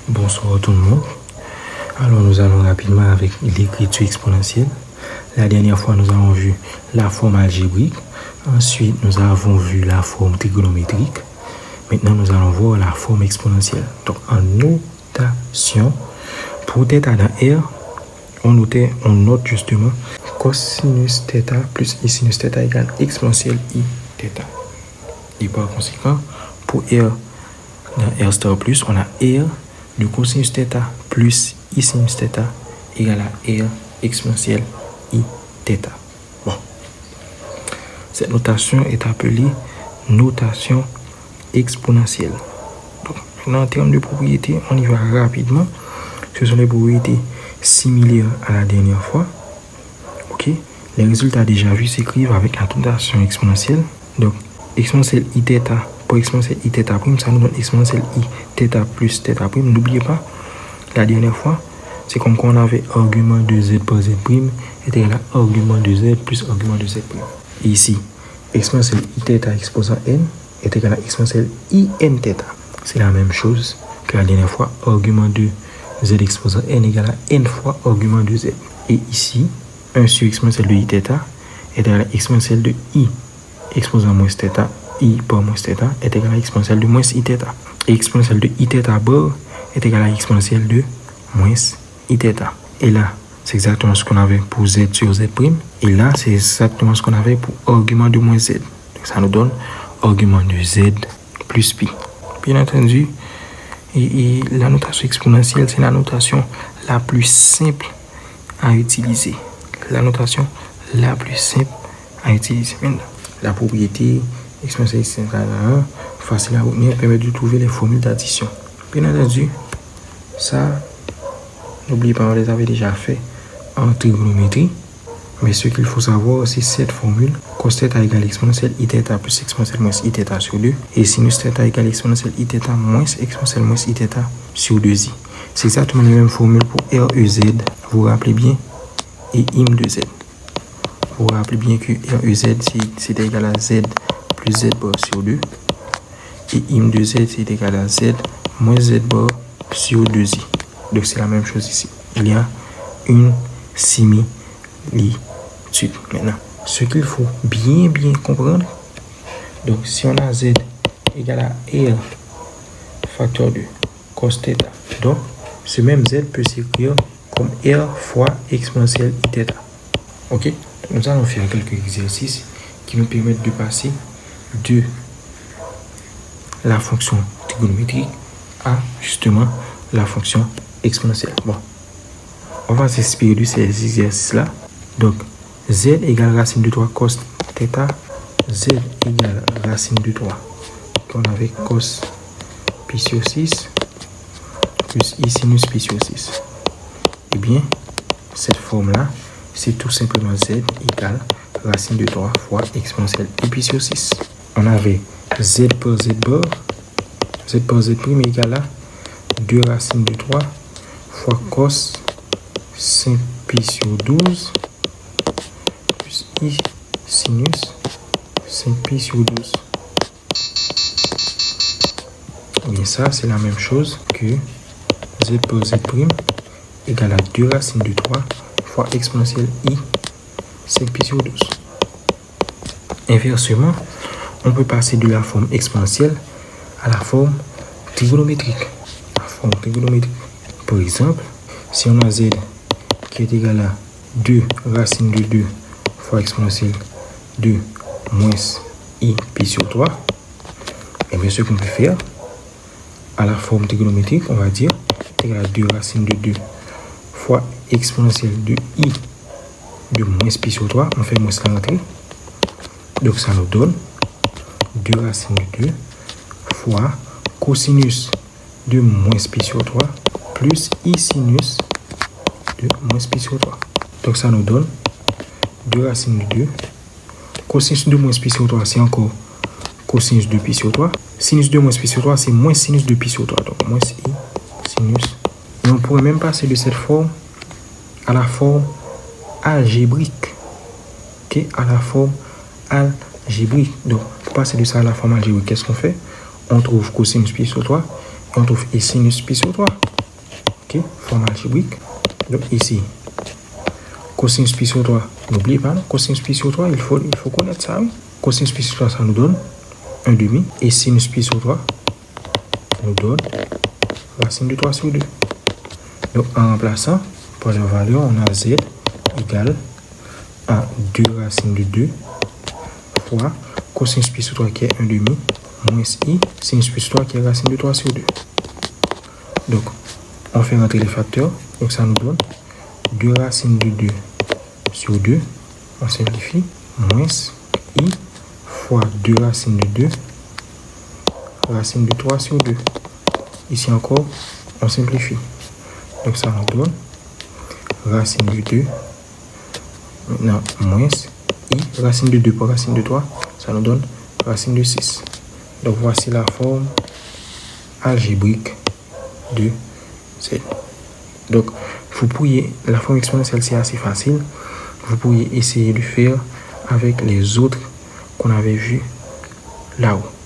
Bonsoir tout le monde. Alors nous allons rapidement avec l'écriture exponentielle. La dernière fois nous avons vu la forme algébrique. Ensuite nous avons vu la forme trigonométrique. Maintenant nous allons voir la forme exponentielle. Donc en notation, pour θ dans R, on note justement cosinus θ plus I sinus θ égale exponentielle I θ. Et par conséquent, pour R dans R star plus, on a R de cosinus θ plus I sinus θ égale à R exponentielle I θ. Bon. Cette notation est appelée notation exponentielle. Donc, maintenant, en termes de propriétés, on y va rapidement. Ce sont les propriétés similaires à la dernière fois. Ok. Les résultats déjà vus s'écrivent avec la notation exponentielle. Donc, exponentielle I θ pour exponentielle I θ prime, ça nous donne exponentielle I θ plus θ prime. N'oubliez pas, la dernière fois, c'est comme quand on avait argument de z par z prime est égal à argument de z plus argument de z prime. Et ici, exponentielle I θ exposant n est égal à exponentielle I n θ. C'est la même chose que la dernière fois, argument de z exposant n égale à n fois argument de z. Et ici, 1 sur exponentielle de I θ est égal à exponentielle de I exposant moins θ, I par moins θ est égal à exponentielle de moins I θ. Et exponentielle de I θ bar est égal à exponentielle de moins I θ. Et là, c'est exactement ce qu'on avait pour z sur z prime. Et là, c'est exactement ce qu'on avait pour argument de moins z. Donc ça nous donne argument de z plus pi. Bien entendu, et la notation exponentielle, c'est la notation la plus simple à utiliser. La notation la plus simple à utiliser. Maintenant, la propriété exponentielle facile à retenir permet de trouver les formules d'addition. Bien entendu, ça, n'oubliez pas, on les avait déjà fait en trigonométrie. Mais ce qu'il faut savoir, c'est cette formule cos θ égale exponentielle I θ plus exponentielle moins I θ sur 2 et sinus θ égale exponentielle I θ moins exponentielle moins I θ sur 2i. C'est exactement la même formule pour REZ. Vous vous rappelez bien, et IM de Z. Vous vous rappelez bien que REZ c'est égal à Z plus Z bar sur 2 et IM de Z c'est égal à Z moins Z bar sur 2i. Donc c'est la même chose ici. Il y a une similitude. Maintenant, ce qu'il faut bien comprendre, donc si on a Z égale à R facteur de cos θ, donc ce même Z peut s'écrire comme R fois exponentielle I θ. Ok, nous allons faire quelques exercices qui nous permettent de passer de la fonction trigonométrique à justement la fonction exponentielle. Bon, on va s'inspirer de ces exercices-là. Donc, Z égale racine de 3 cos θ, Z égale racine de 3 qu'on avait cos pi sur 6 plus I sinus pi sur 6. Eh bien, cette forme-là, c'est tout simplement Z égale racine de 3 fois exponentielle I pi sur 6. On avait Z par Z bar, Z par Z prime égale à 2 racines de 3 fois cos 5 pi sur 12 plus I sinus 5 pi sur 12. Et bien ça, c'est la même chose que Z par Z prime égale à 2 racines de 3 fois exponentielle I 5 pi sur 12. Inversement, on peut passer de la forme exponentielle à la forme trigonométrique. La forme trigonométrique. Par exemple, si on a Z qui est égal à 2 racine de 2 fois exponentielle 2 moins I pi sur 3, et bien ce qu'on peut faire à la forme trigonométrique, on va dire égal à 2 racine de 2 fois exponentielle de I de moins pi sur 3, on fait moins la rentrée. Donc ça nous donne 2 racines de 2 fois cosinus de moins pi sur 3 plus I sinus de moins pi sur 3. Donc ça nous donne 2 racines de 2. Cosinus de moins pi sur 3, c'est encore cosinus de pi sur 3. Sinus de moins pi sur 3, c'est moins sinus de pi sur 3. Donc moins I sinus. Et on pourrait même passer de cette forme à la forme algébrique. Okay? À la forme algébrique. Donc, pour passer de ça à la forme algébrique, qu'est-ce qu'on fait? On trouve cosinus pi sur 3 et on trouve I sinus pi sur 3. Ok, forme algébrique. Donc ici, cosinus pi sur 3, n'oubliez pas, non? Cosinus pi sur 3, il faut connaître ça, oui. Cosinus pi sur 3, ça nous donne 1 demi. Et sinus pi sur 3 nous donne racine de 3 sur 2. Donc en remplaçant, pour la valeur, on a z égale à 2 racine de 2 fois cosinus pi sur 3 qui est 1 demi moins i sinus pi sur 3 qui est racine de 3 sur 2. Donc, on fait rentrer les facteurs. Donc, ça nous donne 2 racines de 2 sur 2. On simplifie. Moins i fois 2 racines de 2 racine de 3 sur 2. Ici encore, on simplifie. Donc, ça nous donne racine de 2. Maintenant, moins i racine de 2 par racine de 3. Ça nous donne racine de 6. Donc, voici la forme algébrique de Z. Donc, vous pourriez, la forme exponentielle, c'est assez facile. Vous pourriez essayer de faire avec les autres qu'on avait vus là-haut.